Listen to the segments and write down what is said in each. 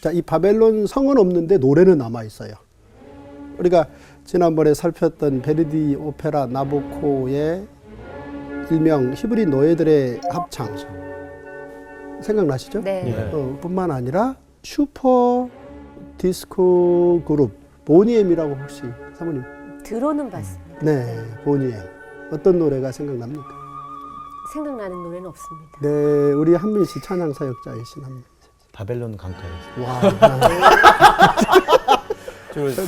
자, 이 바벨론 성은 없는데 노래는 남아 있어요. 우리가 지난번에 살폈던 베르디 오페라 나보코의 일명 히브리 노예들의 합창 생각나시죠? 네. 뿐만 아니라 슈퍼 디스코 그룹 보니엠이라고 혹시 사모님? 들어는 봤습니다. 네, 보니엠. 어떤 노래가 생각납니까? 생각나는 노래는 없습니다. 네, 우리 한민 씨 찬양 사역자이신 한민. 바벨론 강가에서. 와.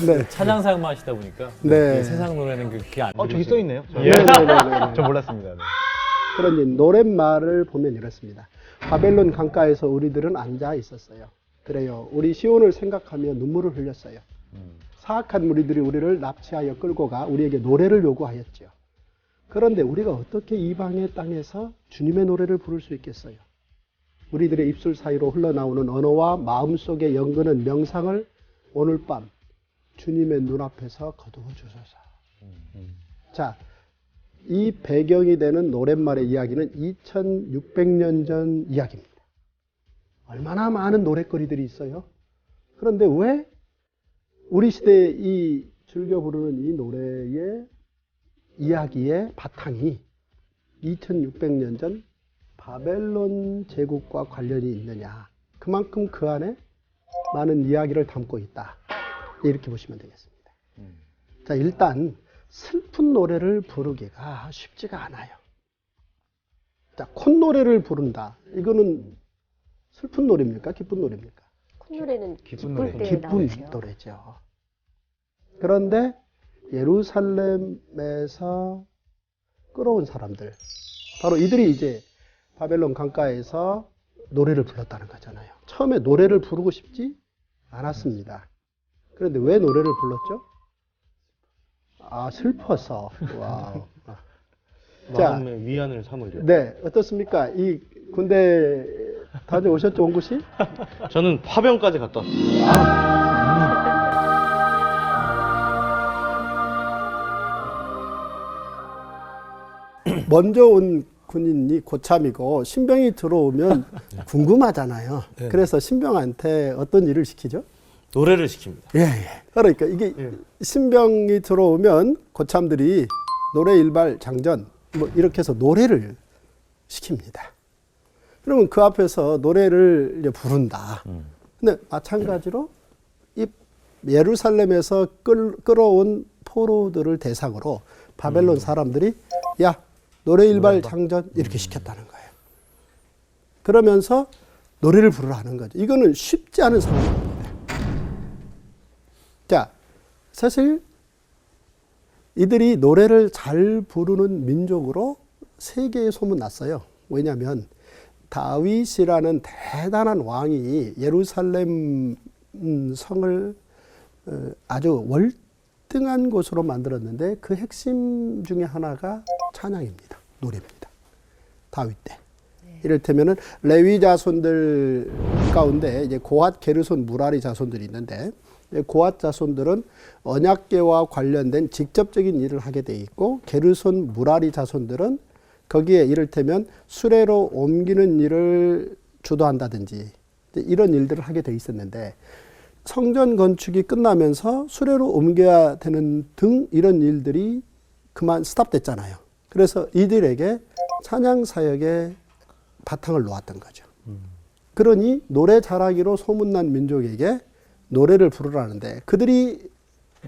네. 찬양 사역만 하시다 보니까 네. 세상 노래는 그게 안 저기 써 있네요. 네네네. 저 몰랐습니다. 네. 그런 노랫말을 보면 이렇습니다. 바벨론 강가에서 우리들은 앉아 있었어요. 그래요. 우리 시온을 생각하며 눈물을 흘렸어요. 사악한 무리들이 우리를 납치하여 끌고 가 우리에게 노래를 요구하였죠. 그런데 우리가 어떻게 이방의 땅에서 주님의 노래를 부를 수 있겠어요? 우리들의 입술 사이로 흘러나오는 언어와 마음속에 연근은 명상을 오늘 밤 주님의 눈앞에서 거두어 주소서. 자, 이 배경이 되는 노랫말의 이야기는 2600년 전 이야기입니다. 얼마나 많은 노랫거리들이 있어요. 그런데 왜 우리 시대에 이 즐겨 부르는 이 노래의 이야기의 바탕이 2600년 전 바벨론 제국과 관련이 있느냐. 그만큼 그 안에 많은 이야기를 담고 있다. 이렇게 보시면 되겠습니다. 자, 일단 슬픈 노래를 부르기가 쉽지가 않아요. 자, 콧노래를 부른다. 이거는 슬픈 노래입니까? 기쁜 노래입니까? 콧노래는 기쁜 기쁠 때 기쁜 나오죠. 노래죠. 그런데 예루살렘에서 끌어온 사람들, 바로 이들이 이제 바벨론 강가에서 노래를 불렀다는 거잖아요. 처음에 노래를 부르고 싶지 않았습니다. 그런데 왜 노래를 불렀죠? 아, 슬퍼서. 와우. 마음의 위안을 삼으려. 네, 어떻습니까? 이 군대 다녀오셨죠, 원구 씨? 저는 파병까지 갔다 왔어요. 먼저 온 군인이 고참이고 신병이 들어오면 궁금하잖아요. 그래서 신병한테 어떤 일을 시키죠? 노래를 시킵니다. 예. 그러니까 이게 신병이 들어오면 고참들이 노래 일발 장전 뭐 이렇게 해서 노래를 시킵니다. 그러면 그 앞에서 노래를 이제 부른다. 근데 마찬가지로 이 예루살렘에서 끌어온 포로들을 대상으로 바벨론 사람들이 야, 노래 일발 장전 이렇게 시켰다는 거예요. 그러면서 노래를 부르라 하는 거죠. 이거는 쉽지 않은 상황입니다. 자, 사실 이들이 노래를 잘 부르는 민족으로 세계에 소문났어요. 왜냐하면 다윗이라는 대단한 왕이 예루살렘 성을 아주 월등한 곳으로 만들었는데 그 핵심 중에 하나가 찬양입니다. 노래입니다. 다윗 때. 이를테면은 레위 자손들 가운데 이제 고핫, 게르손, 무라리 자손들이 있는데 고핫 자손들은 언약궤와 관련된 직접적인 일을 하게 돼 있고 게르손, 무라리 자손들은 거기에 이를테면 수레로 옮기는 일을 주도한다든지 이런 일들을 하게 돼 있었는데 성전 건축이 끝나면서 수레로 옮겨야 되는 등 이런 일들이 그만 스탑됐잖아요. 그래서 이들에게 찬양 사역의 바탕을 놓았던 거죠. 그러니 노래 잘하기로 소문난 민족에게 노래를 부르라는데 그들이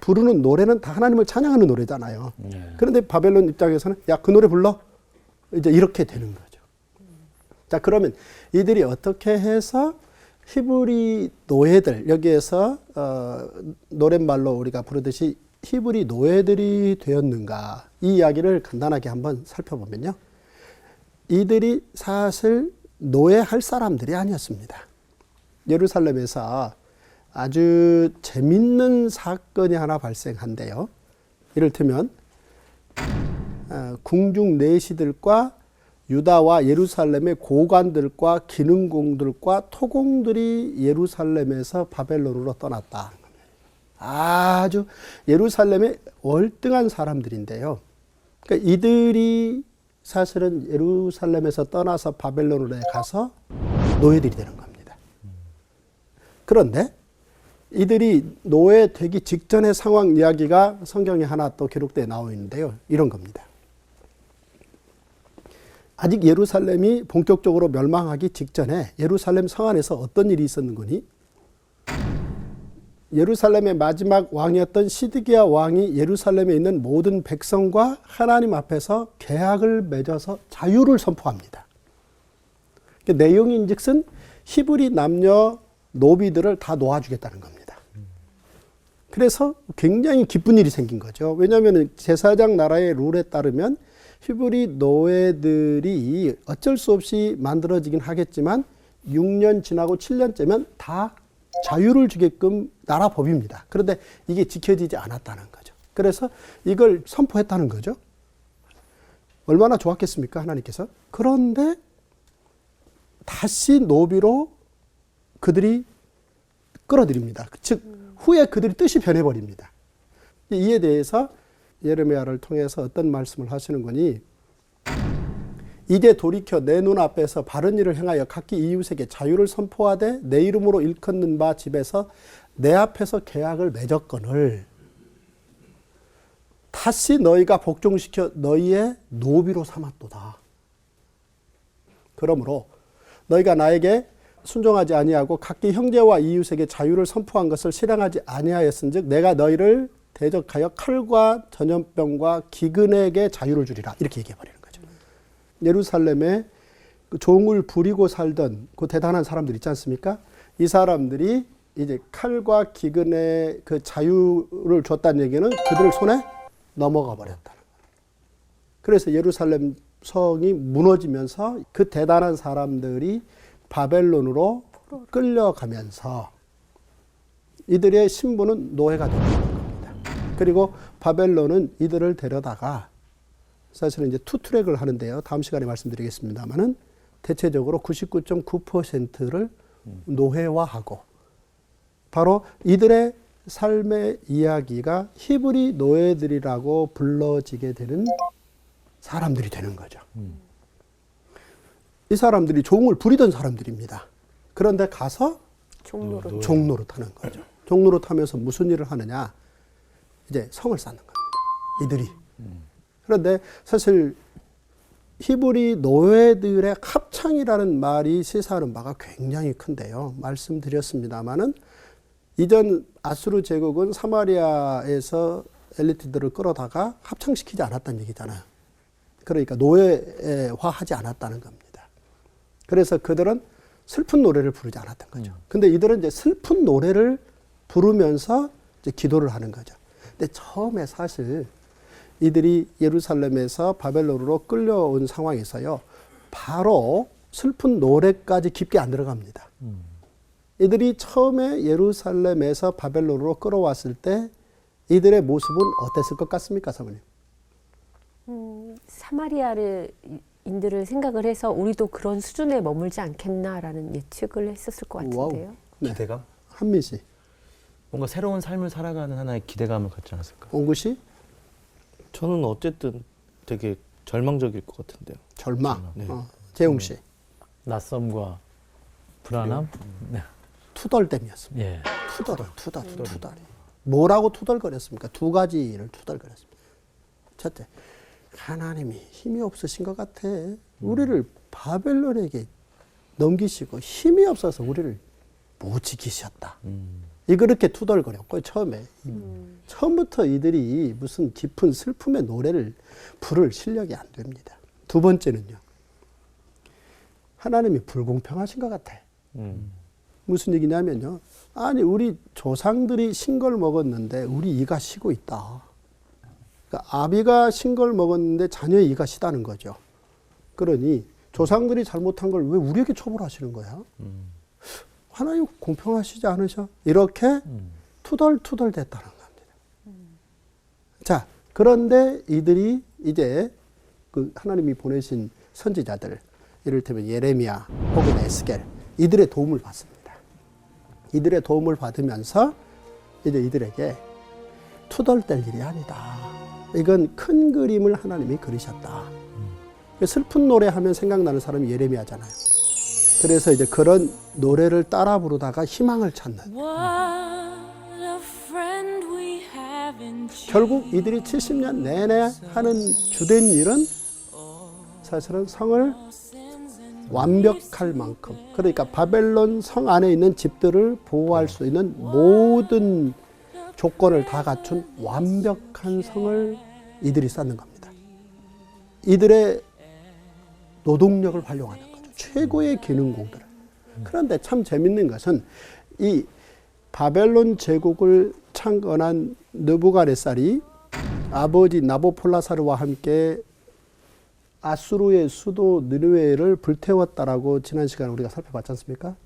부르는 노래는 다 하나님을 찬양하는 노래잖아요. 그런데 바벨론 입장에서는 야, 그 노래 불러? 이제 이렇게 되는 거죠. 자, 그러면 이들이 어떻게 해서 히브리 노예들, 여기에서 노랫말로 우리가 부르듯이 히브리 노예들이 되었는가, 이 이야기를 간단하게 한번 살펴보면요. 이들이 사실 노예할 사람들이 아니었습니다. 예루살렘에서 아주 재밌는 사건이 하나 발생한대요. 이를테면 궁중 내시들과 유다와 예루살렘의 고관들과 기능공들과 토공들이 예루살렘에서 바벨론으로 떠났다. 아주 예루살렘의 월등한 사람들인데요. 그러니까 이들이 사실은 예루살렘에서 떠나서 바벨론으로 가서 노예들이 되는 겁니다. 그런데 이들이 노예되기 직전의 상황 이야기가 성경에 하나 또 기록되어 나와 있는데요. 이런 겁니다. 아직 예루살렘이 본격적으로 멸망하기 직전에 예루살렘 성 안에서 어떤 일이 있었는 거니? 예루살렘의 마지막 왕이었던 시드기야 왕이 예루살렘에 있는 모든 백성과 하나님 앞에서 계약을 맺어서 자유를 선포합니다. 그 내용인즉슨 히브리 남녀 노비들을 다 놓아주겠다는 겁니다. 그래서 굉장히 기쁜 일이 생긴 거죠. 왜냐하면 제사장 나라의 룰에 따르면 히브리 노예들이 어쩔 수 없이 만들어지긴 하겠지만 6년 지나고 7년째면 다 자유를 주게끔 나라 법입니다. 그런데 이게 지켜지지 않았다는 거죠. 그래서 이걸 선포했다는 거죠. 얼마나 좋았겠습니까, 하나님께서? 그런데 다시 노비로 그들이 끌어들입니다. 즉 후에 그들이 뜻이 변해버립니다. 이에 대해서 예레미야를 통해서 어떤 말씀을 하시는 거니, 이제 돌이켜 내 눈앞에서 바른 일을 행하여 각기 이웃에게 자유를 선포하되 내 이름으로 일컫는 바 집에서 내 앞에서 계약을 맺었거늘 다시 너희가 복종시켜 너희의 노비로 삼았도다. 그러므로 너희가 나에게 순종하지 아니하고 각기 형제와 이웃에게 자유를 선포한 것을 실행하지 아니하였은즉 내가 너희를 대적하여 칼과 전염병과 기근에게 자유를 주리라. 이렇게 얘기해버리는 거죠. 예루살렘에 그 종을 부리고 살던 그 대단한 사람들 있지 않습니까? 이 사람들이 이제 칼과 기근의 그 자유를 줬다는 얘기는 그들 손에 넘어가 버렸다는 거예요. 그래서 예루살렘 성이 무너지면서 그 대단한 사람들이 바벨론으로 끌려가면서 이들의 신분은 노예가 되는 겁니다. 그리고 바벨론은 이들을 데려다가 사실은 이제 투트랙을 하는데요. 다음 시간에 말씀드리겠습니다만은 대체적으로 99.9%를 노예화하고 바로 이들의 삶의 이야기가 히브리 노예들이라고 불러지게 되는 사람들이 되는 거죠. 이 사람들이 종을 부리던 사람들입니다. 그런데 가서 종로로 타는 거죠. 종로로 타면서 무슨 일을 하느냐? 이제 성을 쌓는 겁니다. 이들이. 그런데 사실 히브리 노예들의 합창이라는 말이 시사하는 바가 굉장히 큰데요. 말씀드렸습니다마는 이전 아수르 제국은 사마리아에서 엘리트들을 끌어다가 합창시키지 않았다는 얘기잖아요. 그러니까 노예화하지 않았다는 겁니다. 그래서 그들은 슬픈 노래를 부르지 않았던 거죠. 근데 이들은 이제 슬픈 노래를 부르면서 이제 기도를 하는 거죠. 근데 처음에 사실 이들이 예루살렘에서 바벨론으로 끌려온 상황에서요, 바로 슬픈 노래까지 깊게 안 들어갑니다. 이들이 처음에 예루살렘에서 바벨론으로 끌어왔을 때 이들의 모습은 어땠을 것 같습니까, 사모님? 사마리아인들을 생각을 해서 우리도 그런 수준에 머물지 않겠나라는 예측을 했었을 것 같은데요. 네. 기대감? 한민 씨. 뭔가 새로운 삶을 살아가는 하나의 기대감을 갖지 않았을까? 옹구 씨? 저는 어쨌든 되게 절망적일 것 같은데요. 절망. 네. 재웅 씨. 낯섦과 불안함. 네. 투덜댐이었습니다. 예. 투덜이. 뭐라고 투덜거렸습니까? 두 가지를 투덜거렸습니다. 첫째, 하나님이 힘이 없으신 것 같아. 우리를 바벨론에게 넘기시고 힘이 없어서 우리를 못 지키셨다. 이렇게 투덜거렸고 처음에. 처음부터 이들이 무슨 깊은 슬픔의 노래를 부를 실력이 안 됩니다. 두 번째는요. 하나님이 불공평하신 것 같아. 무슨 얘기냐면요. 아니 우리 조상들이 신 걸 먹었는데 우리 이가 시고 있다. 그러니까 아비가 신 걸 먹었는데 자녀의 이가 시다는 거죠. 그러니 조상들이 잘못한 걸 왜 우리에게 처벌하시는 거야? 하나님 공평하시지 않으셔? 이렇게 투덜투덜 됐다는 겁니다. 자, 그런데 이들이 이제 그 하나님이 보내신 선지자들, 이를테면 예레미야 혹은 에스겔, 이들의 도움을 받습니다. 이들의 도움을 받으면서 이제 이들에게 투덜댈 일이 아니다. 이건 큰 그림을 하나님이 그리셨다. 슬픈 노래 하면 생각나는 사람이 예레미야잖아요. 그래서 이제 그런 노래를 따라 부르다가 희망을 찾는. 결국 이들이 70년 내내 하는 주된 일은 사실은 성을 완벽할 만큼, 그러니까 바벨론 성 안에 있는 집들을 보호할 수 있는 모든 조건을 다 갖춘 완벽한 성을 이들이 쌓는 겁니다. 이들의 노동력을 활용하는 거죠. 최고의 기능공들을. 그런데 참 재밌는 것은 이 바벨론 제국을 창건한 느부갓네살이 아버지 나보폴라사르와 함께 아수르의 수도 느느웨를 불태웠다라고 지난 시간에 우리가 살펴봤지 않습니까?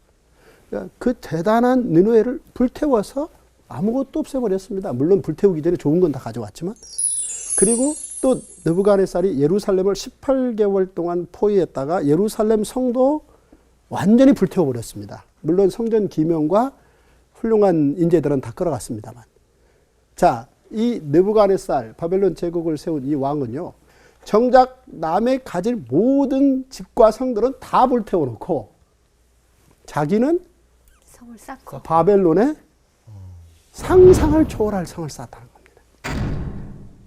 그러니까 그 대단한 느느웨를 불태워서 아무것도 없애버렸습니다. 물론 불태우기 전에 좋은 건 다 가져왔지만. 그리고 또 느부갓네살이 예루살렘을 18개월 동안 포위했다가 예루살렘 성도 완전히 불태워버렸습니다. 물론 성전 기명과 훌륭한 인재들은 다 끌어갔습니다만. 자, 이 느부갓네살, 바벨론 제국을 세운 이 왕은요, 정작 남의 가질 모든 집과 성들은 다 불태워놓고 자기는 성을 쌓고 바벨론에 상상을 초월할 성을 쌓았다는 겁니다.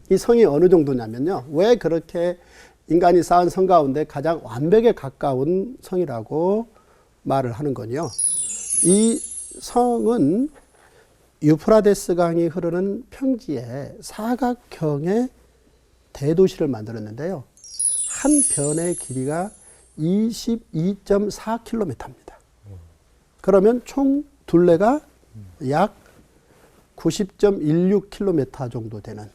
이 성이 어느 정도냐면요, 왜 그렇게 인간이 쌓은 성 가운데 가장 완벽에 가까운 성이라고 말을 하는 건요, 이 성은 유프라데스 강이 흐르는 평지에 사각형의 대도시를 만들었는데요. 한 변의 길이가 22.4km입니다. 그러면 총 둘레가 약 90.16km 정도 되는,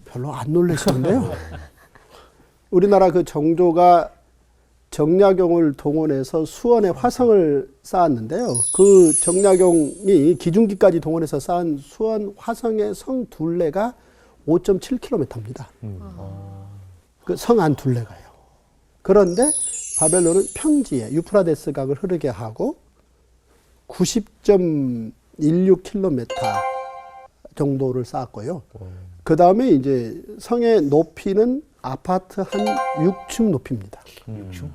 별로 안 놀라시는데요. 우리나라 그 정조가 정약용을 동원해서 수원에 화성을 쌓았는데요. 그 정약용이 기중기까지 동원해서 쌓은 수원 화성의 성 둘레가 5.7km입니다. 그 성 안 둘레가요. 그런데 바벨론은 평지에 유프라데스 강을 흐르게 하고 90.16km 정도를 쌓았고요. 그 다음에 이제 성의 높이는 아파트 한 6층 높이입니다. 6층?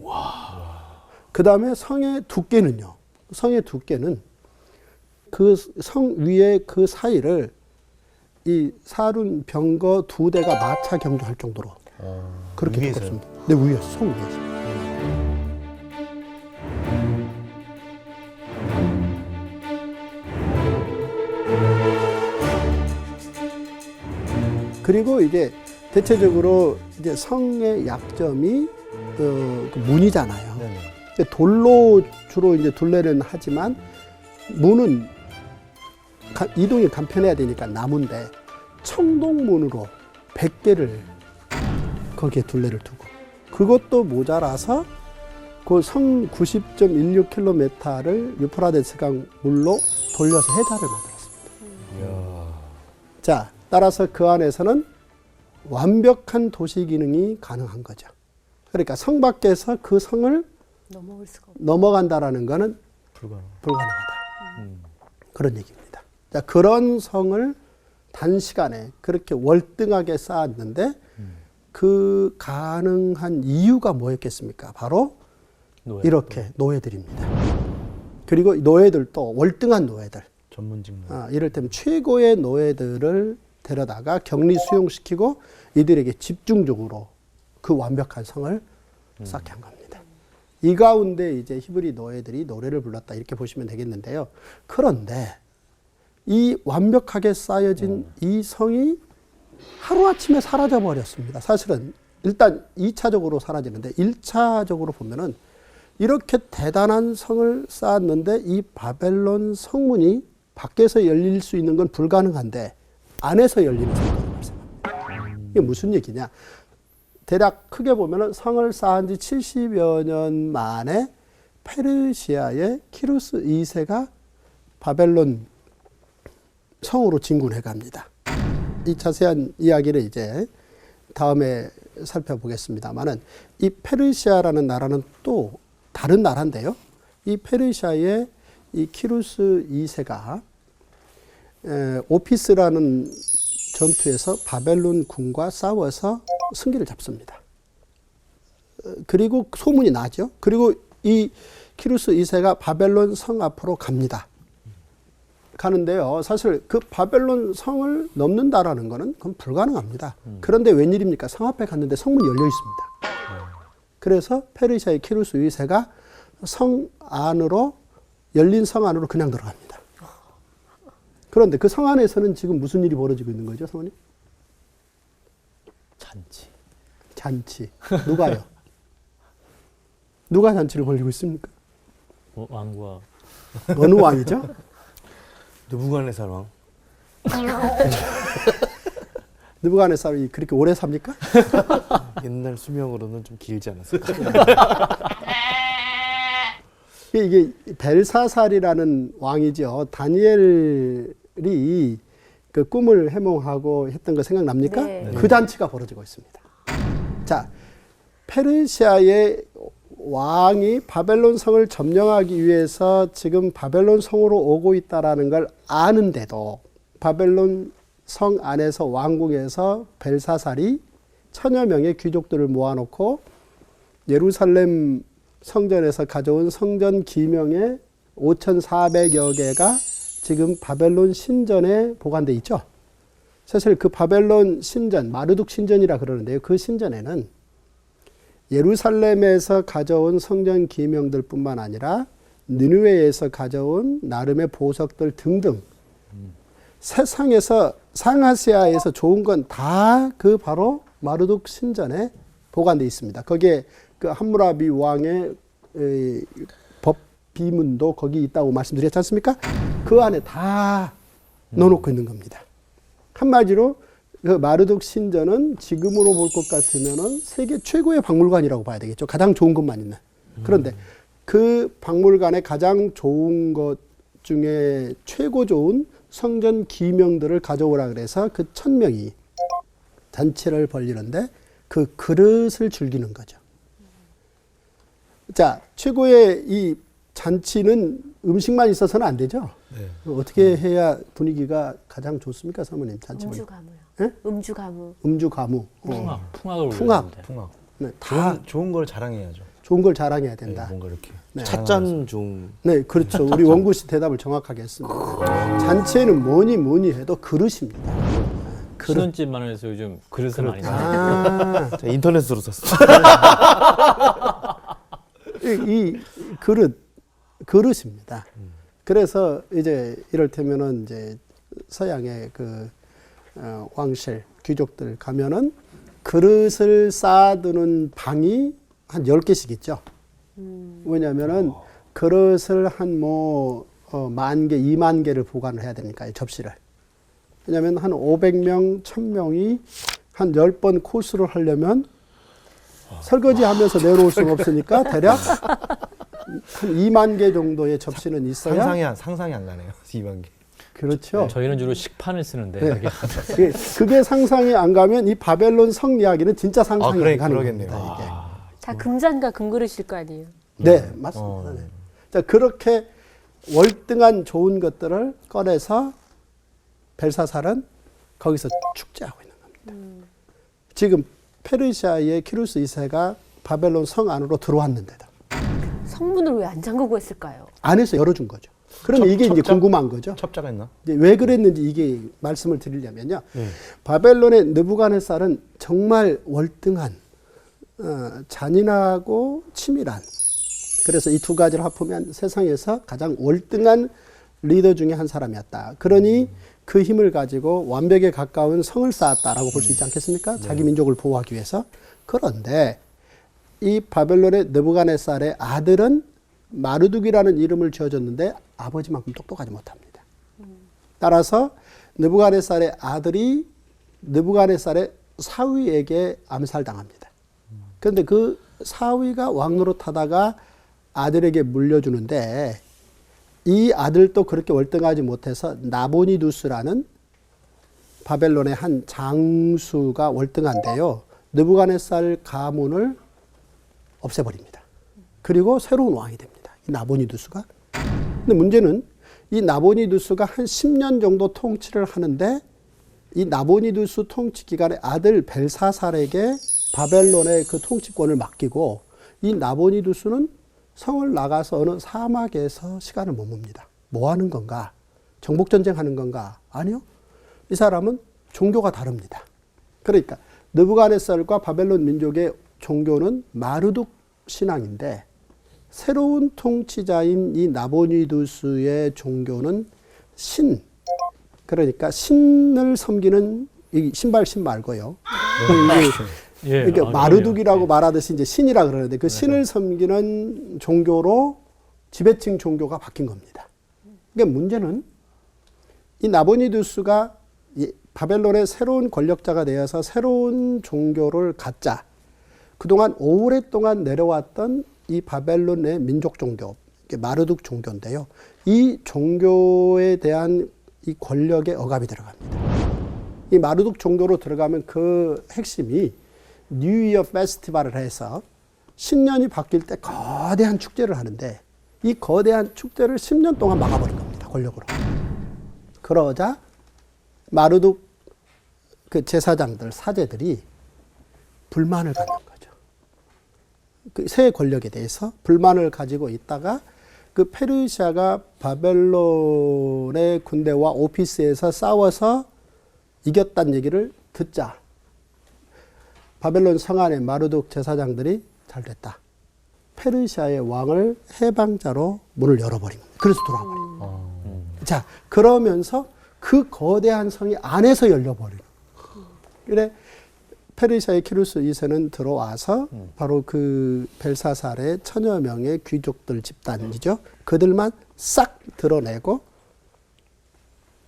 와. 그 다음에 성의 두께는요. 성의 두께는 그 성 위에 그 사이를 이 사륜 병거 2대가 마차 경주할 정도로 그렇게 두껍습니다. 네, 위에서, 성 위에서. 그리고 이제 대체적으로 이제 성의 약점이 그 문이잖아요. 네네. 돌로 주로 이제 둘레는 하지만 문은 이동이 간편해야 되니까 나무인데 청동문으로 100개를 거기에 둘레를 두고, 그것도 모자라서 그 성 90.16km를 유프라데스 강 물로 돌려서 해자를 만들었습니다. 자, 따라서 그 안에서는 완벽한 도시 기능이 가능한 거죠. 그러니까 성 밖에서 그 성을 넘어간다라는 것은 불가능하다. 그런 얘기입니다. 자, 그런 성을 단시간에 그렇게 월등하게 쌓았는데 그 가능한 이유가 뭐였겠습니까? 바로 이렇게 노예들입니다. 그리고 노예들도 월등한 노예들, 전문직 노예. 이를테면 최고의 노예들을 데려다가 격리 수용시키고 이들에게 집중적으로 그 완벽한 성을 쌓게 한 겁니다. 이 가운데 이제 히브리 노예들이 노래를 불렀다, 이렇게 보시면 되겠는데요. 그런데 이 완벽하게 쌓여진 이 성이 하루아침에 사라져 버렸습니다. 사실은 일단 2차적으로 사라지는데 1차적으로 보면은 이렇게 대단한 성을 쌓았는데 이 바벨론 성문이 밖에서 열릴 수 있는 건 불가능한데 안에서 열리는 사건이 발생합니다. 이게 무슨 얘기냐? 대략 크게 보면은 성을 쌓은 지 70여 년 만에 페르시아의 키루스 2세가 바벨론 성으로 진군해 갑니다. 이 자세한 이야기를 이제 다음에 살펴보겠습니다만은, 이 페르시아라는 나라는 또 다른 나라인데요. 이 페르시아의 이 키루스 2세가 오피스라는 전투에서 바벨론 군과 싸워서 승기를 잡습니다. 그리고 소문이 나죠. 그리고 이 키루스 2세가 바벨론 성 앞으로 갑니다. 가는데요. 사실 그 바벨론 성을 넘는다라는 것은 그건 불가능합니다. 그런데 웬일입니까? 성 앞에 갔는데 성문이 열려 있습니다. 그래서 페르시아의 키루스 2세가 성 안으로, 열린 성 안으로 그냥 들어갑니다. 그런데 그 성 안에서는 지금 무슨 일이 벌어지고 있는 거죠, 성원님? 잔치. 잔치. 누가요? 누가 잔치를 벌이고 있습니까? 왕과 어느 왕이죠? 느부갓네살 왕. 느부갓네살이 그렇게 오래 삽니까? 옛날 수명으로는 좀 길지 않았을까? 이게 벨사살이라는 왕이죠. 다니엘이 그 꿈을 해몽하고 했던 거 생각납니까? 네. 그 잔치가 벌어지고 있습니다. 자, 페르시아의 왕이 바벨론 성을 점령하기 위해서 지금 바벨론 성으로 오고 있다라는 걸 아는데도 바벨론 성 안에서 왕궁에서 벨사살이 1000여 명의 귀족들을 모아놓고 예루살렘 성전에서 가져온 성전 기명의 5,400여 개가 지금 바벨론 신전에 보관돼 있죠. 사실 그 바벨론 신전, 마르둑 신전이라 그러는데요. 그 신전에는 예루살렘에서 가져온 성전 기명들 뿐만 아니라 느느웨에서 가져온 나름의 보석들 등등 세상에서 상아시아에서 좋은 건 다 그 바로 마르둑 신전에 보관돼 있습니다. 거기에 그 함무라비 왕의 법 비문도 거기 있다고 말씀드렸지 않습니까? 그 안에 다 넣어놓고 있는 겁니다. 한마디로 그 마르둑 신전은 지금으로 볼 것 같으면은 세계 최고의 박물관이라고 봐야 되겠죠. 가장 좋은 것만 있는. 그런데 그 박물관의 가장 좋은 것 중에 최고 좋은 성전 기명들을 가져오라 그래서 그 1000명이 잔치를 벌이는데 그 그릇을 즐기는 거죠. 자, 최고의 이 잔치는 음식만 있어서는 안 되죠. 네. 어떻게 해야 분위기가 가장 좋습니까, 사모님? 잔치 음주가무요. 네? 음주가무. 음주가무. 풍악을 풍악. 올렸는데. 풍악. 네, 다 좋은 걸 자랑해야죠. 좋은 걸 자랑해야 네, 된다. 뭔가 이렇게. 네. 찻잔 중. 네, 그렇죠. 우리 원구 씨 대답을 정확하게 했습니다. 잔치에는 뭐니 해도 그릇입니다. 그릇. 신혼집 마늘에서 요즘 그릇을 많이 사요. 아, 제가 인터넷으로 샀어요. 이 그릇입니다. 그래서 이제 이를테면은 이제 서양의 그 왕실 귀족들 가면은 그릇을 쌓아두는 방이 한 10개씩 있죠. 왜냐면은 그릇을 한 10,000개, 20,000개를 보관을 해야 되니까요, 접시를. 왜냐면 한 500명, 1000명이 한 10번 코스를 하려면 설거지 하면서 내놓을 수는 없으니까 대략 한 2만 개 정도의 접시는 있어야. 상상이 안 가네요. 2만 개. 그렇죠. 저희는 주로 식판을 쓰는데 네. 여기 그게 상상이 안 가면 이 바벨론 성 이야기는 진짜 상상이 안 가는 그러겠네요. 겁니다. 이게. 다 금잔과 금그릇일 거 아니에요. 네, 맞습니다. 네. 자, 그렇게 월등한 좋은 것들을 꺼내서 벨사살은 거기서 축제하고 있는 겁니다. 지금 페르시아의 키루스 2세가 바벨론 성 안으로 들어왔는데도 성문을 왜 안 잠그고 했을까요? 안에서 열어준 거죠. 그러면 이게 이제 궁금한 거죠. 첩자가 있나? 이제 왜 그랬는지 이게 말씀을 드리려면요. 바벨론의 느부갓네살은 정말 월등한 잔인하고 치밀한, 그래서 이 두 가지를 합하면 세상에서 가장 월등한 리더 중에 한 사람이었다. 그러니 그 힘을 가지고 완벽에 가까운 성을 쌓았다라고 볼 수 있지 않겠습니까? 자기 민족을 보호하기 위해서. 그런데 이 바벨론의 느부갓네살의 아들은 마르둑이라는 이름을 지어줬는데 아버지만큼 똑똑하지 못합니다. 따라서 느부갓네살의 아들이 느부갓네살의 사위에게 암살당합니다. 그런데 그 사위가 왕노릇하다가 아들에게 물려주는데 이 아들도 그렇게 월등하지 못해서 나보니두스라는 바벨론의 한 장수가 월등한데요. 느부갓네살 가문을 없애버립니다. 그리고 새로운 왕이 됩니다. 이 나보니두스가. 근데 문제는 이 나보니두스가 한 10년 정도 통치를 하는데 이 나보니두스 통치 기간에 아들 벨사살에게 바벨론의 그 통치권을 맡기고 이 나보니두스는 성을 나가서 어느 사막에서 시간을 머뭅니다. 뭐 하는 건가? 정복전쟁하는 건가? 아니요. 이 사람은 종교가 다릅니다. 그러니까 느부갓네살과 바벨론 민족의 종교는 마르둑 신앙인데 새로운 통치자인 이 나보니두스의 종교는 신, 그러니까 신을 섬기는 이 신발신 말고요. 예, 이게 아, 마르둑이라고 그럼요. 말하듯이 이제 신이라 그러는데 그 신을 섬기는 종교로 지배층 종교가 바뀐 겁니다. 그러니까 문제는 이 나보니두스가 이 바벨론의 새로운 권력자가 되어서 새로운 종교를 갖자. 그동안 오랫동안 내려왔던 이 바벨론의 민족 종교, 마르둑 종교인데요. 이 종교에 대한 이 권력의 억압이 들어갑니다. 이 마르둑 종교로 들어가면 그 핵심이 뉴 이어 페스티벌을 해서 신년이 바뀔 때 거대한 축제를 하는데 이 거대한 축제를 10년 동안 막아버린 겁니다. 권력으로. 그러자 마르둑 그 제사장들, 사제들이 불만을 갖는 거죠. 그 새 권력에 대해서 불만을 가지고 있다가 그 페르시아가 바벨론의 군대와 오피스에서 싸워서 이겼다는 얘기를 듣자 바벨론 성 안의 마르둑 제사장들이 잘 됐다. 페르시아의 왕을 해방자로 문을 열어버린 겁니다. 그래서 돌아와버린 겁니다. 자, 그러면서 그 거대한 성이 안에서 열려버리는 거예요. 그래 페르시아의 키루스 2세는 들어와서 바로 그 벨사살의 천여 명의 귀족들 집단이죠. 그들만 싹 드러내고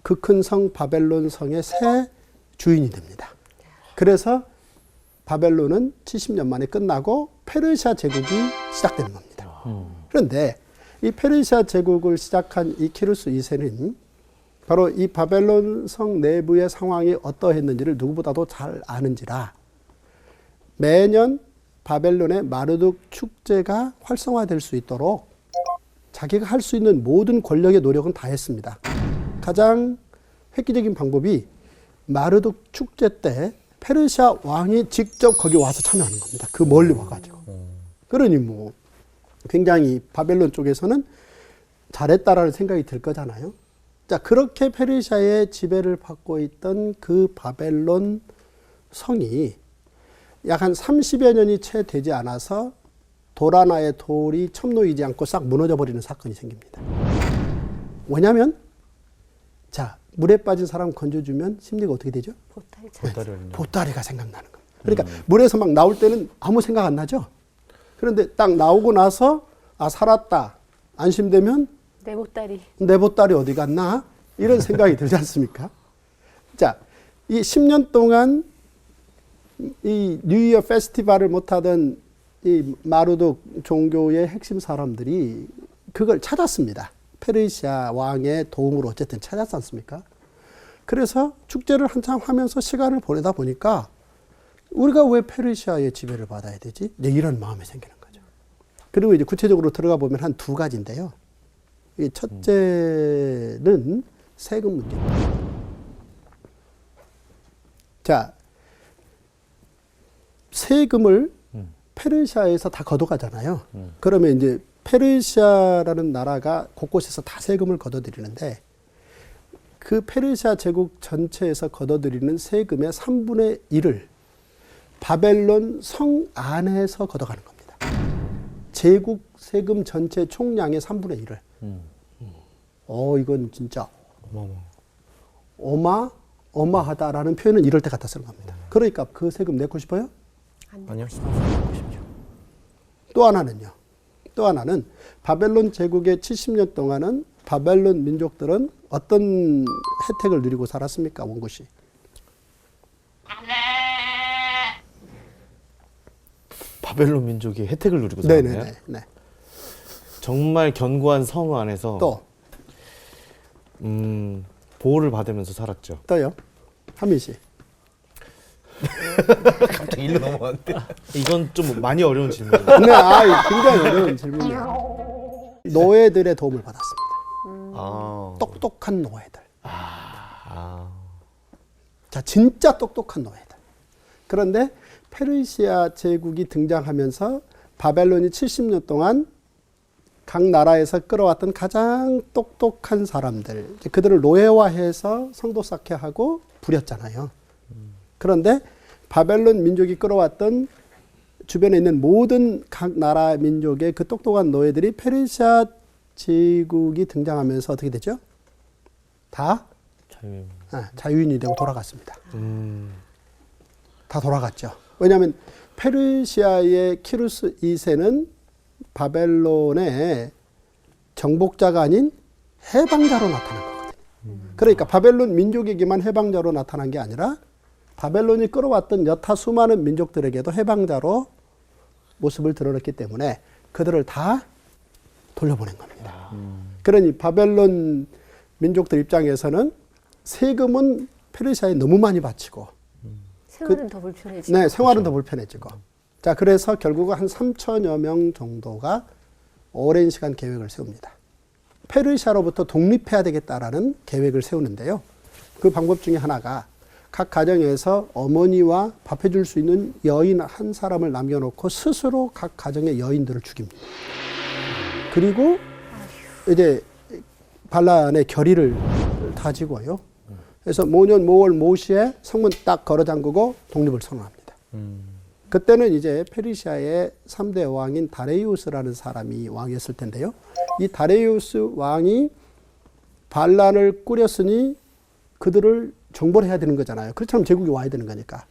그 큰 성 바벨론 성의 새 주인이 됩니다. 그래서 바벨론은 70년 만에 끝나고 페르시아 제국이 시작되는 겁니다. 그런데 이 페르시아 제국을 시작한 이 키루스 2세는 바로 이 바벨론 성 내부의 상황이 어떠했는지를 누구보다도 잘 아는지라 매년 바벨론의 마르둑 축제가 활성화될 수 있도록 자기가 할 수 있는 모든 권력의 노력은 다 했습니다. 가장 획기적인 방법이 마르둑 축제 때 페르시아 왕이 직접 거기 와서 참여하는 겁니다. 그 멀리 와가지고. 그러니 뭐 굉장히 바벨론 쪽에서는 잘했다라는 생각이 들 거잖아요. 자, 그렇게 페르시아의 지배를 받고 있던 그 바벨론 성이 약 한 30여 년이 채 되지 않아서 돌 하나의 돌이 첨놓이지 않고 싹 무너져 버리는 사건이 생깁니다. 왜냐하면 자, 물에 빠진 사람 건져주면 심리가 어떻게 되죠? 보따리가 생각나는 겁니다. 그러니까 물에서 막 나올 때는 아무 생각 안 나죠? 그런데 딱 나오고 나서 아 살았다 안심되면 내 보따리 어디 갔나? 이런 생각이 들지 않습니까? 자, 이 10년 동안 이 뉴이어 페스티벌을 못하던 이 마르둑 종교의 핵심 사람들이 그걸 찾았습니다. 페르시아 왕의 도움으로 어쨌든 찾았지 않습니까? 그래서 축제를 한참 하면서 시간을 보내다 보니까 우리가 왜 페르시아의 지배를 받아야 되지? 이제 이런 마음이 생기는 거죠. 그리고 이제 구체적으로 들어가 보면 한 두 가지인데요. 이 첫째는 세금 문제입니다. 자, 세금을 페르시아에서 다 걷어가잖아요. 그러면 이제 페르시아라는 나라가 곳곳에서 다 세금을 걷어들이는데 그 페르시아 제국 전체에서 걷어들이는 세금의 3분의 1을 바벨론 성 안에서 걷어가는 겁니다. 제국 세금 전체 총량의 3분의 1을. 이건 진짜 어마하다라는 표현은 이럴 때 갖다 쓰는 겁니다. 그러니까 그 세금 내고 싶어요? 아니요. 또 하나는 바벨론 제국의 70년 동안은 바벨론 민족들은 어떤 혜택을 누리고 살았습니까? 원고씨. 바벨론 민족이 혜택을 누리고 살았나요? 네. 정말 견고한 성 안에서 또 보호를 받으면서 살았죠. 또요? 한민 씨. 갑자기 일로 넘어갔는데. 이건 좀 많이 어려운 질문이에요. 네, 굉장히 어려운 질문이에요. 노예들의 도움을 받았습니다. 똑똑한 노예들. 자, 진짜 똑똑한 노예들. 그런데 페르시아 제국이 등장하면서 바벨론이 70년 동안 각 나라에서 끌어왔던 가장 똑똑한 사람들, 그들을 노예화해서 성도 쌓게 하고 부렸잖아요. 그런데 바벨론 민족이 끌어왔던 주변에 있는 모든 각 나라 민족의 그 똑똑한 노예들이 페르시아 제국이 등장하면서 어떻게 되죠? 다 자유인이 되고 돌아갔습니다. 다 돌아갔죠. 왜냐하면 페르시아의 키루스 2세는 바벨론의 정복자가 아닌 해방자로 나타난 거거든요. 그러니까 바벨론 민족에게만 해방자로 나타난 게 아니라 바벨론이 끌어왔던 여타 수많은 민족들에게도 해방자로 모습을 드러냈기 때문에 그들을 다 돌려보낸 겁니다. 그러니 바벨론 민족들 입장에서는 세금은 페르시아에 너무 많이 바치고 생활은 더 불편해지고. 네, 생활은 더 불편해지고. 자, 그래서 결국은 한 3천여 명 정도가 오랜 시간 계획을 세웁니다. 페르시아로부터 독립해야 되겠다라는 계획을 세우는데요. 그 방법 중에 하나가 각 가정에서 어머니와 밥 해줄 수 있는 여인 한 사람을 남겨놓고 스스로 각 가정의 여인들을 죽입니다. 그리고 이제 반란의 결의를 다지고요. 그래서 모년 모월 모시에 성문 딱 걸어 잠그고 독립을 선언합니다. 그때는 이제 페르시아의 3대 왕인 다레이우스라는 사람이 왕이었을 텐데요. 이 다레이우스 왕이 반란을 꾸렸으니 그들을 정벌 해야 되는 거잖아요. 그렇다면 제국이 와야 되는 거니까.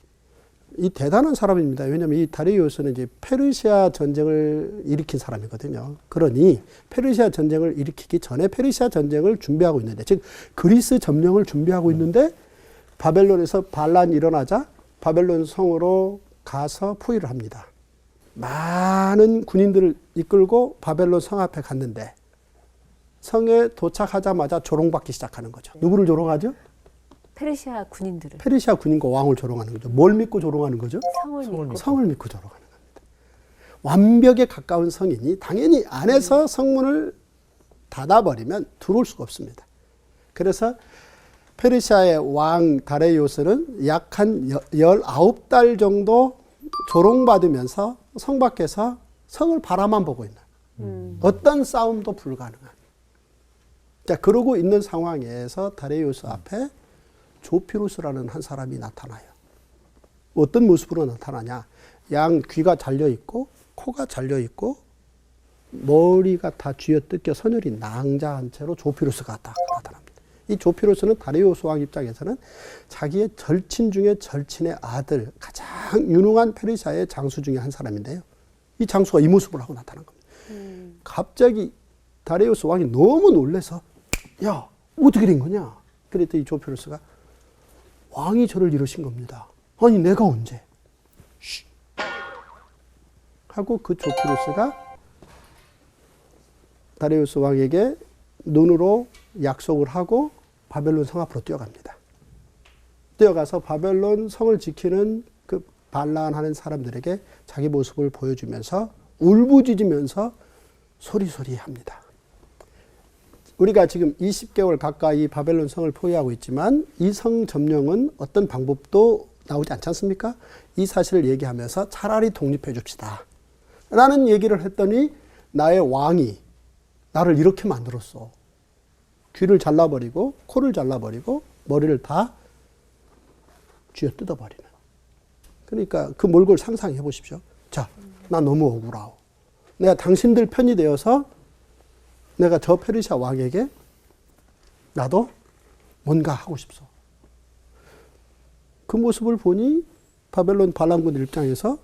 이 대단한 사람입니다. 왜냐하면 이 다리우스는 이제 페르시아 전쟁을 일으킨 사람이거든요. 그러니 페르시아 전쟁을 일으키기 전에 페르시아 전쟁을 준비하고 있는데, 즉 그리스 점령을 준비하고 있는데 바벨론에서 반란이 일어나자 바벨론 성으로 가서 포위를 합니다. 많은 군인들을 이끌고 바벨론 성 앞에 갔는데 성에 도착하자마자 조롱받기 시작하는 거죠. 누구를 조롱하죠? 페르시아 군인들을. 페르시아 군인과 왕을 조롱하는 거죠. 뭘 믿고 조롱하는 거죠? 성을 믿고 조롱하는 겁니다. 완벽에 가까운 성이니 당연히 안에서 성문을 닫아버리면 들어올 수가 없습니다. 그래서 페르시아의 왕 다레이오스는 약 한 19달 정도 조롱받으면서 성 밖에서 성을 바라만 보고 있는, 어떤 싸움도 불가능한. 자, 그러고 있는 상황에서 다레이오스 앞에 조피루스라는 한 사람이 나타나요. 어떤 모습으로 나타나냐? 양 귀가 잘려있고 코가 잘려있고 머리가 다 쥐어뜯겨 선혈이 낭자한 채로 조피루스가 딱 나타납니다. 이 조피루스는 다리우스 왕 입장에서는 자기의 절친 중에 절친의 아들, 가장 유능한 페르시아의 장수 중에 한 사람인데요. 이 장수가 이 모습을 하고 나타난 겁니다. 갑자기 다리우스 왕이 너무 놀라서 야, 어떻게 된 거냐? 그랬더니 이 조피루스가 왕이 저를 이러신 겁니다. 아니 내가 언제? 쉬. 하고 그 조피루스가 다리우스 왕에게 눈으로 약속을 하고 바벨론 성 앞으로 뛰어갑니다. 뛰어가서 바벨론 성을 지키는 그 반란하는 사람들에게 자기 모습을 보여주면서 울부짖으면서 소리소리합니다. 우리가 지금 20개월 가까이 바벨론 성을 포위하고 있지만 이 성 점령은 어떤 방법도 나오지 않지 않습니까? 이 사실을 얘기하면서 차라리 독립해 줍시다 라는 얘기를 했더니 나의 왕이 나를 이렇게 만들었어. 귀를 잘라버리고 코를 잘라버리고 머리를 다 쥐어 뜯어버리는. 그러니까 그 몰골 상상해 보십시오. 자, 나 너무 억울하오. 내가 당신들 편이 되어서 내가 저 페르시아 왕에게 나도 뭔가 하고 싶소. 그 모습을 보니 바벨론 반란군들 입장에서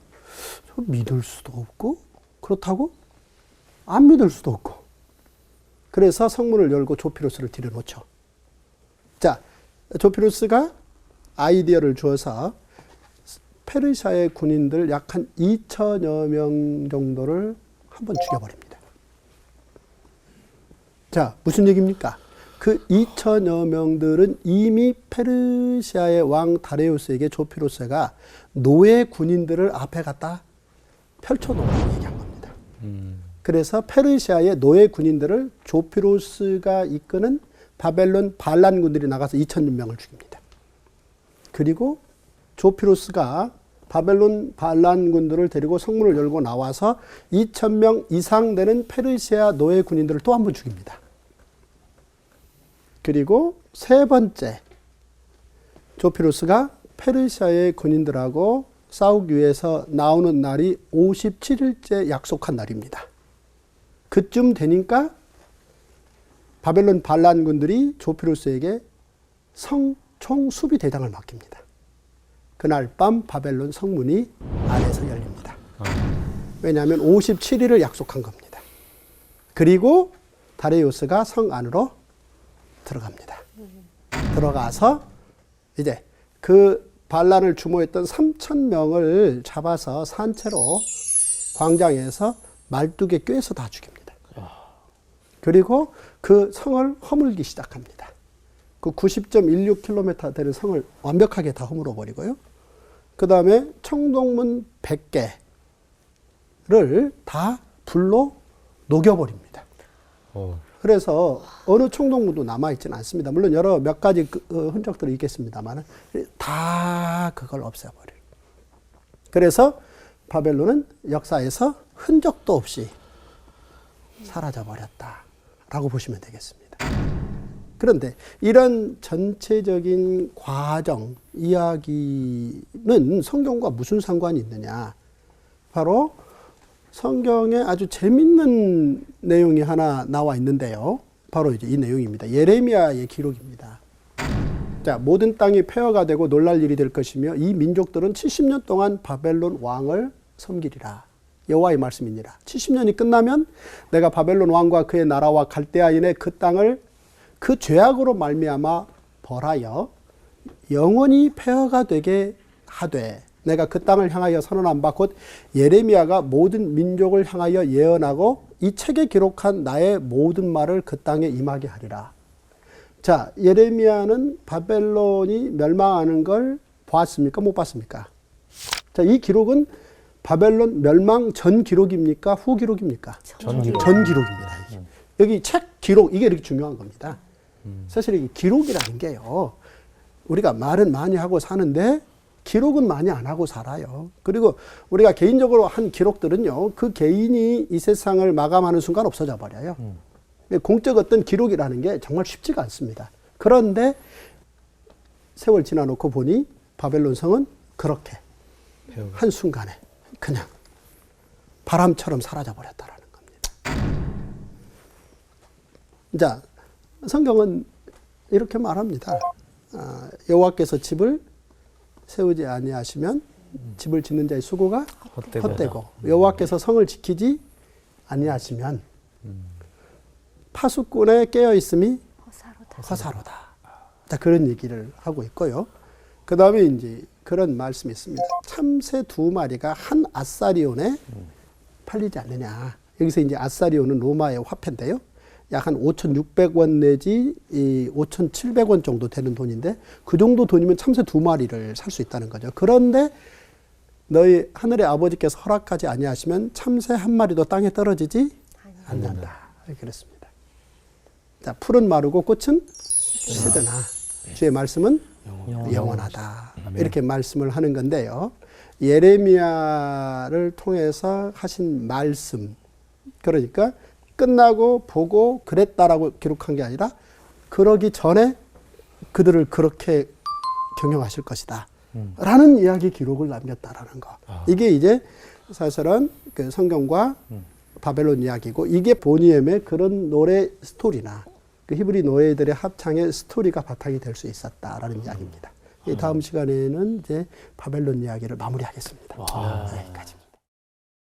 믿을 수도 없고 그렇다고 안 믿을 수도 없고, 그래서 성문을 열고 조피루스를 들여놓죠. 자, 조피루스가 아이디어를 주어서 페르시아의 군인들 약 한 2천여 명 정도를 한번 죽여버립니다. 자, 무슨 얘기입니까? 그 2천여 명들은 이미 페르시아의 왕 다레우스에게 조피루스가 노예 군인들을 앞에 갖다 펼쳐놓으라고 얘기한 겁니다. 그래서 페르시아의 노예 군인들을 조피루스가 이끄는 바벨론 반란군들이 나가서 2천여 명을 죽입니다. 그리고 조피루스가 바벨론 반란군들을 데리고 성문을 열고 나와서 2,000명 이상 되는 페르시아 노예 군인들을 또 한 번 죽입니다. 그리고 세 번째, 조피루스가 페르시아의 군인들하고 싸우기 위해서 나오는 날이 57일째 약속한 날입니다. 그쯤 되니까 바벨론 반란군들이 조피루스에게 성총 수비 대장을 맡깁니다. 그날 밤 바벨론 성문이 안에서 열립니다. 왜냐하면 57일을 약속한 겁니다. 그리고 다리우스가 성 안으로 들어갑니다. 들어가서 이제 그 반란을 주모했던 3,000명을 잡아서 산채로 광장에서 말뚝에 꿰서 다 죽입니다. 그리고 그 성을 허물기 시작합니다. 그 90.16km 되는 성을 완벽하게 다 허물어 버리고요. 그 다음에 청동문 100개를 다 불로 녹여버립니다. 그래서 어느 청동문도 남아있지는 않습니다. 물론 여러 몇 가지 흔적들이 있겠습니다만 다 그걸 없애버려요. 그래서 바벨론은 역사에서 흔적도 없이 사라져버렸다라고 보시면 되겠습니다. 그런데 이런 전체적인 과정, 이야기는 성경과 무슨 상관이 있느냐? 바로 성경에 아주 재밌는 내용이 하나 나와 있는데요. 바로 이제 이 내용입니다. 예레미야의 기록입니다. 자, 모든 땅이 폐허가 되고 놀랄 일이 될 것이며 이 민족들은 70년 동안 바벨론 왕을 섬기리라. 여호와의 말씀이니라. 70년이 끝나면 내가 바벨론 왕과 그의 나라와 갈대아인의 그 땅을 그 죄악으로 말미암아 벌하여 영원히 폐허가 되게 하되 내가 그 땅을 향하여 선언한 바 곧 예레미야가 모든 민족을 향하여 예언하고 이 책에 기록한 나의 모든 말을 그 땅에 임하게 하리라. 자, 예레미야는 바벨론이 멸망하는 걸 보았습니까? 못 봤습니까? 자, 이 기록은 바벨론 멸망 전 기록입니까? 후 기록입니까? 전 기록입니다. 여기 책 기록, 이게 이렇게 중요한 겁니다. 사실 이 기록이라는 게요, 우리가 말은 많이 하고 사는데 기록은 많이 안 하고 살아요. 그리고 우리가 개인적으로 한 기록들은요, 그 개인이 이 세상을 마감하는 순간 없어져 버려요. 공적 어떤 기록이라는 게 정말 쉽지가 않습니다. 그런데 세월 지나놓고 보니 바벨론 성은 그렇게 한순간에 그냥 바람처럼 사라져 버렸다라는 겁니다. 자, 성경은 이렇게 말합니다. 여호와께서 집을 세우지 아니하시면 집을 짓는 자의 수고가 헛되고 여호와께서 성을 지키지 아니하시면 파수꾼에 깨어 있음이 허사로다. 자, 그런 얘기를 하고 있고요. 그 다음에 이제 그런 말씀이 있습니다. 참새 2마리가 한 아사리온에 팔리지 않느냐. 여기서 이제 아사리온은 로마의 화폐인데요. 약 한 5,600원 내지 5,700원 정도 되는 돈인데 그 정도 돈이면 참새 2마리를 살 수 있다는 거죠. 그런데 너희 하늘의 아버지께서 허락하지 아니하시면 참새 1마리도 땅에 떨어지지 않는다. 그랬습니다. 자, 풀은 마르고 꽃은 시드나 주의 말씀은 영원하다. 이렇게 말씀을 하는 건데요. 예레미야를 통해서 하신 말씀, 그러니까 끝나고 보고 그랬다라고 기록한 게 아니라 그러기 전에 그들을 그렇게 경영하실 것이다 라는 이야기 기록을 남겼다라는 거. 이게 이제 사실은 그 성경과 바벨론 이야기고, 이게 보니엠의 그런 노래 스토리나 그 히브리 노예들의 합창의 스토리가 바탕이 될 수 있었다라는 이야기입니다. 다음 시간에는 이제 바벨론 이야기를 마무리하겠습니다. 여기까지.